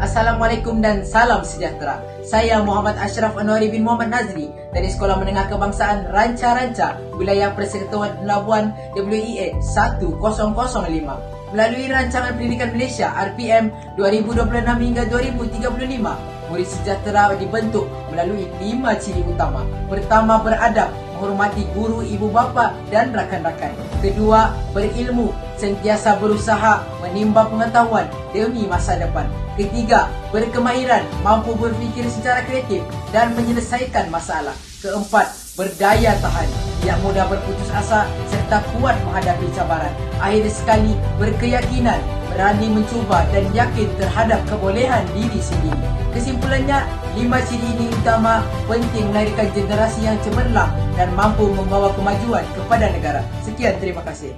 Assalamualaikum dan salam sejahtera. Saya Muhammad Ashraf Anwari bin Muhammad Nazri dari Sekolah Menengah Kebangsaan Ranca-Ranca, Wilayah Persekutuan Labuan WEA 1005. Melalui Rancangan Pendidikan Malaysia RPM 2026 hingga 2035, murid sejahtera dibentuk melalui 5 ciri utama. Pertama, beradab, menghormati guru, ibu bapa dan rakan-rakan. Kedua, berilmu, sentiasa berusaha menimba pengetahuan demi masa depan. Ketiga, berkemahiran, mampu berfikir secara kreatif dan menyelesaikan masalah. Keempat, berdaya tahan, tidak mudah berputus asa serta kuat menghadapi cabaran. Akhir sekali, berkeyakinan, berani mencuba dan yakin terhadap kebolehan diri sendiri. Kesimpulannya, 5 ciri ini utama penting melahirkan generasi yang cemerlang dan mampu membawa kemajuan kepada negara. Sekian, terima kasih.